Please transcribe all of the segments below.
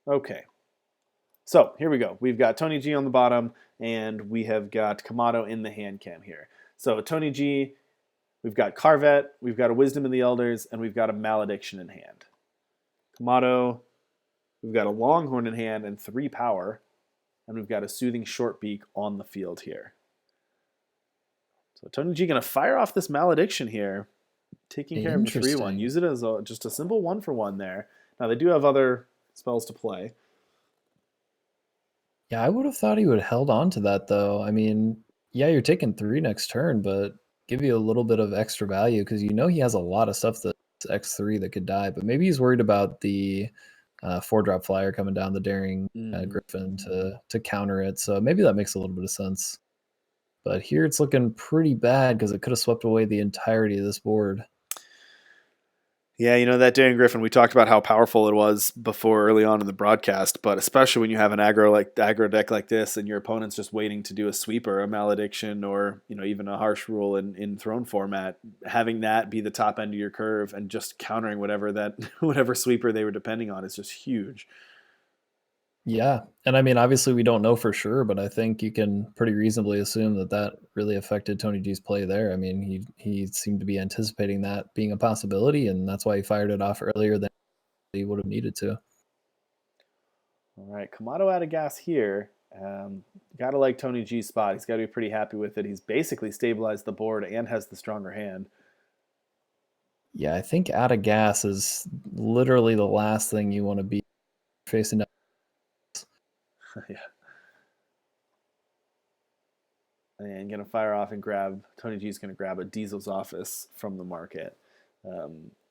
Okay. So here we go. We've got TonyGeeeee on the bottom, and we have got Camat0 in the hand cam here. So TonyGeeeee, we've got Carvet, we've got a Wisdom of the Elders, and we've got a Malediction in hand. Camat0, we've got a Longhorn in hand and 3 power, and we've got a Soothing Shortbeak on the field here. So TonyGeeeee going to fire off this Malediction here, taking care of the 3-1. Interesting. Use it as just a simple 1-for-1 there. Now they do have other spells to play. Yeah, I would have thought he would have held on to that though. I mean, yeah, you're taking 3 next turn, but give you a little bit of extra value because you know he has a lot of stuff that's X3 that could die, but maybe he's worried about the 4-drop flyer coming down the Daring Griffin to counter it. So maybe that makes a little bit of sense. But here it's looking pretty bad because it could have swept away the entirety of this board. Yeah, that Daring Griffin, we talked about how powerful it was before early on in the broadcast, but especially when you have an aggro deck like this and your opponent's just waiting to do a sweeper, a malediction, or even a harsh rule in throne format, having that be the top end of your curve and just countering whatever sweeper they were depending on is just huge. Yeah, and I mean, obviously we don't know for sure, but I think you can pretty reasonably assume that that really affected TonyGeeee's play there. I mean, he seemed to be anticipating that being a possibility, and that's why he fired it off earlier than he would have needed to. All right, Camat0 out of gas here. Gotta like TonyGeeee's spot. He's got to be pretty happy with it. He's basically stabilized the board and has the stronger hand. Yeah, I think out of gas is literally the last thing you want to be facing down. Yeah. And gonna fire off and grab TonyGeeee's gonna grab a Diesel's office from the market.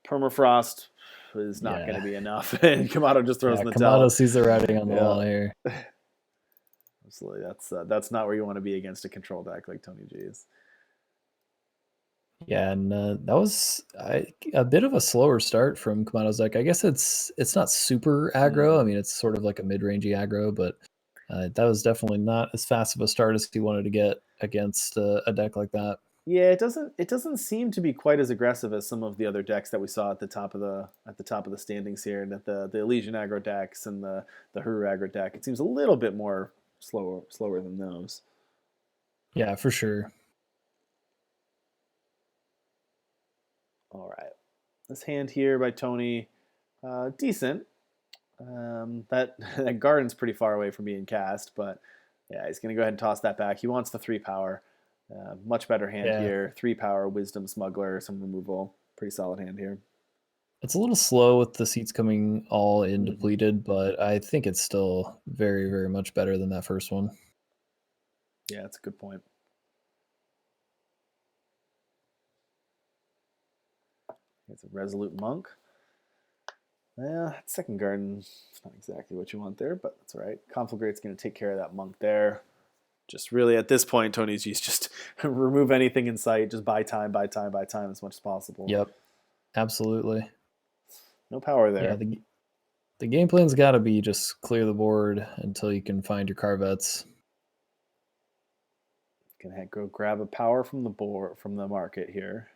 Permafrost is not going to be enough, and Camat0 just throws in the Camat0 towel. sees the writing on the wall here. Absolutely, that's not where you want to be against a control deck like TonyGeeee's. Yeah, and that was a bit of a slower start from Camat0's deck. I guess it's not super aggro. I mean, it's sort of like a mid-rangey aggro, but that was definitely not as fast of a start as he wanted to get against a deck like that. Yeah, it doesn't seem to be quite as aggressive as some of the other decks that we saw at the top of the standings here, and at the Elysian aggro decks and the Huru aggro deck. It seems a little bit more slower than those. Yeah, for sure. All right, this hand here by Tony, decent. That garden's pretty far away from being cast, but yeah, he's gonna go ahead and toss that back. He wants the 3 power. Much better hand here. 3 power, Wisdom, Smuggler, some removal. Pretty solid hand here. It's a little slow with the seats coming all in depleted, but I think it's still very, very much better than that first one. Yeah, that's a good point. It's a Resolute Monk. Yeah, second garden, not exactly what you want there, but that's all right. Conflagrate's going to take care of that monk there. Just really at this point, TonyGeeee's just remove anything in sight. Just buy time as much as possible. Yep, absolutely. No power there. Yeah, the game plan's got to be just clear the board until you can find your Carvets. Gonna go grab a power from the board from the market here.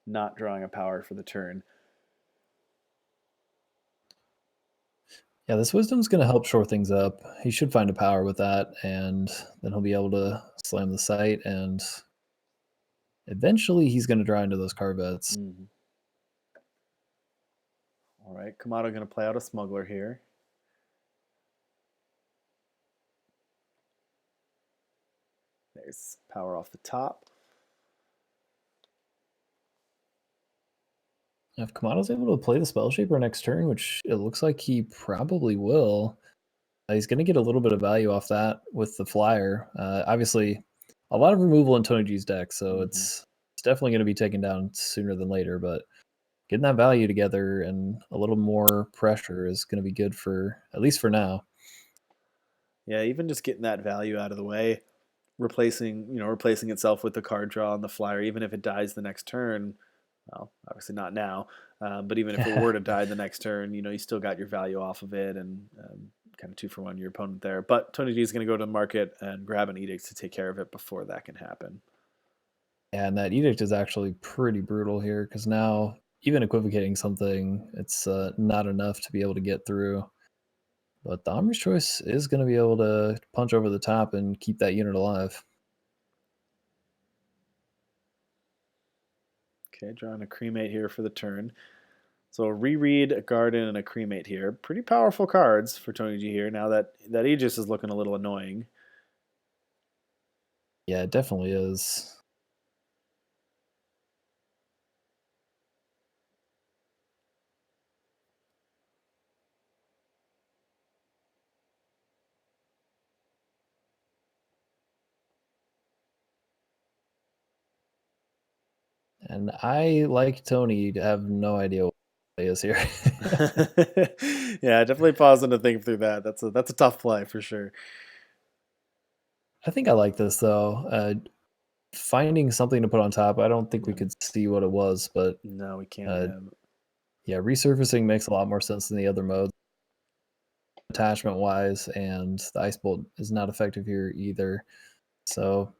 Not drawing a power for the turn. Yeah, this Wisdom's going to help shore things up. He should find a power with that, and then he'll be able to slam the site, and eventually he's going to draw into those Carvets. All right, Camat0 going to play out a Smuggler here. There's power off the top. If Camat0's able to play the Spell Shaper next turn, which it looks like he probably will, he's going to get a little bit of value off that with the flyer. Obviously, a lot of removal in TonyGeeee's deck, so it's definitely going to be taken down sooner than later, but getting that value together and a little more pressure is going to be good for, at least for now. Yeah, even just getting that value out of the way, replacing itself with the card draw on the flyer, even if it dies the next turn. Well, obviously not now, but even if it were to die the next turn, you still got your value off of it, and kind of 2-for-1 your opponent there. But TonyGeeeee is going to go to the market and grab an Edict to take care of it before that can happen. Yeah, and that Edict is actually pretty brutal here because now even equivocating something, it's not enough to be able to get through. But the Omri's Choice is going to be able to punch over the top and keep that unit alive. Okay, drawing a cremate here for the turn. So a reread, a garden, and a cremate here. Pretty powerful cards for Tony G here. Now that Aegis is looking a little annoying. Yeah, it definitely is. And I, like Tony, have no idea what play is here. Yeah, definitely pausing to think through that. That's a tough play for sure. I think I like this though. Finding something to put on top. I don't think we Yeah. could see what it was, but No, we can't. yeah, resurfacing makes a lot more sense than the other modes, attachment wise, and the ice bolt is not effective here either. So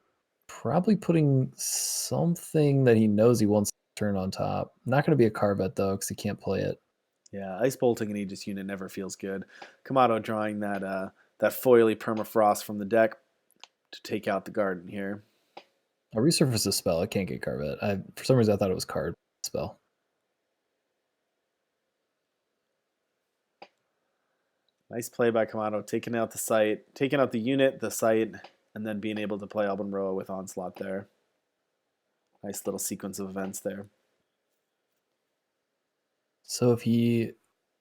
probably putting something that he knows he wants to turn on top. Not going to be a Carvet though, because he can't play it. Yeah, ice bolting an Aegis unit never feels good. Camat0 drawing that foily permafrost from the deck to take out the garden here. A resurface a spell. I can't get Carvet. For some reason I thought it was card spell. Nice play by Camat0, taking out the site, taking out the unit, the site, and then being able to play Alban Roa with Onslaught there. Nice little sequence of events there. So if he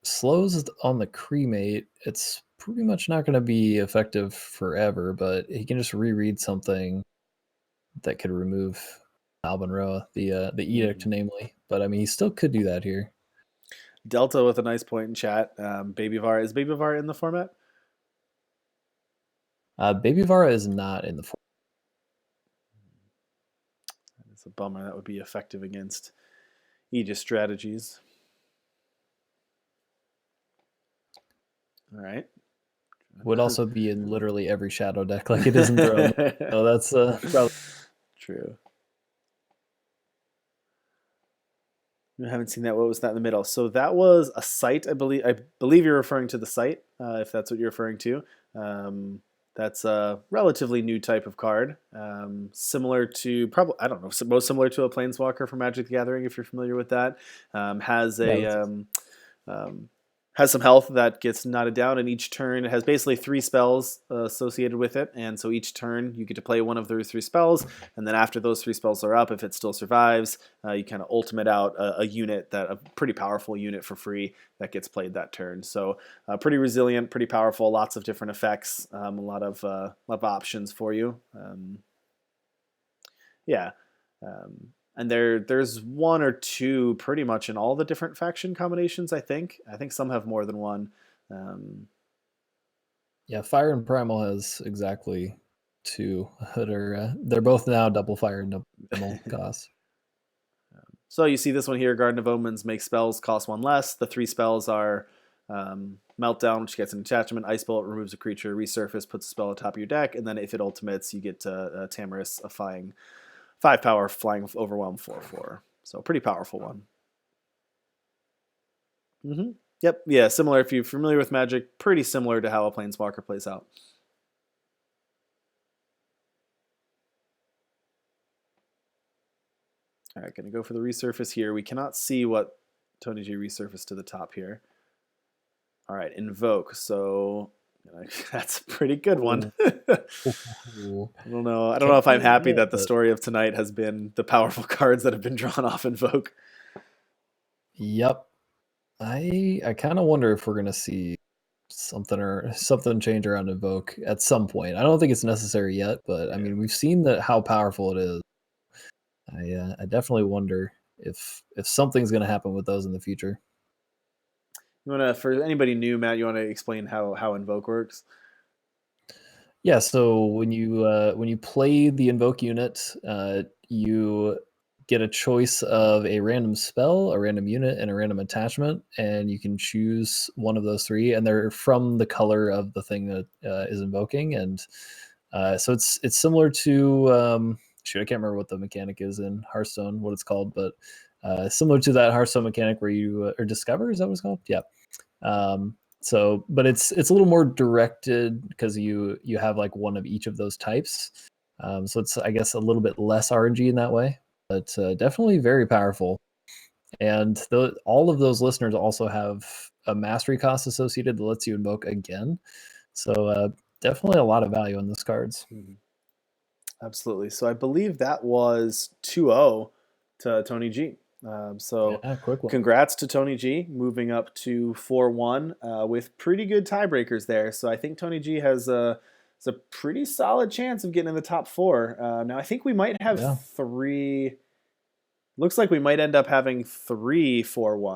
slows on the cremate, it's pretty much not going to be effective forever, but he can just reread something that could remove Alban Roa, the edict, namely. But I mean, he still could do that here. Delta with a nice point in chat. Baby Var, is Baby Var in the format? Baby Vara is not in the format. It's a bummer. That would be effective against Aegis strategies. All right. Would also be in literally every shadow deck, like it isn't Throne. So that's probably true. I haven't seen that. What was that in the middle? So that was a site, I believe. I believe you're referring to the site, if that's what you're referring to. That's a relatively new type of card, similar to probably I don't know, most similar to a Planeswalker from Magic the Gathering, if you're familiar with that. Has um, has some health that gets knotted down, and each turn it has basically 3 spells associated with it. And so each turn you get to play one of those 3 spells, and then after those 3 spells are up, if it still survives, you kind of ultimate out a unit a pretty powerful unit for free that gets played that turn. So pretty resilient, pretty powerful, lots of different effects, a lot of options for you. Yeah. And there's 1 or 2 pretty much in all the different faction combinations. I think some have more than 1. Yeah, Fire and Primal has exactly 2 that are they're both now double fire and double cost. So you see this one here, Garden of Omens makes spells cost 1 less. The 3 spells are Meltdown, which gets an attachment, Ice Bolt removes a creature, Resurface puts a spell on top of your deck, and then if it ultimates, you get Tamarisk, a flying 5 power flying overwhelm 4/4. So pretty powerful one. Yep, yeah, similar. If you're familiar with Magic, pretty similar to how a Planeswalker plays out. All right, going to go for the resurface here. We cannot see what TonyGeeeee resurfaced to the top here. All right, invoke. So that's a pretty good one. I don't know. I don't know if I'm happy that the story of tonight has been the powerful cards that have been drawn off invoke. Yep. I kind of wonder if we're gonna see something change around invoke at some point. I don't think it's necessary yet, but I mean we've seen how powerful it is. I definitely wonder if something's gonna happen with those in the future. You wanna, for anybody new, Matt, you want to explain how invoke works? Yeah, so when you play the invoke unit, you get a choice of a random spell, a random unit, and a random attachment, and you can choose one of those 3, and they're from the color of the thing that is invoking. And so it's similar to shoot, I can't remember what the mechanic is in Hearthstone, what it's called, but similar to that Hearthstone mechanic where you or discover, is that what it's called? Yeah. So, but it's a little more directed because you have like one of each of those types. So it's, I guess, a little bit less RNG in that way, but definitely very powerful. And all of those listeners also have a mastery cost associated that lets you invoke again. So definitely a lot of value on those cards. Absolutely. So I believe that was 2-0 to Tony G. So Yeah, quick one. congrats to Tony G, moving up to 4-1 with pretty good tiebreakers there. So I think Tony G has a pretty solid chance of getting in the top four. Now I think we might have Yeah. three. Looks like we might end up having 3 4-1.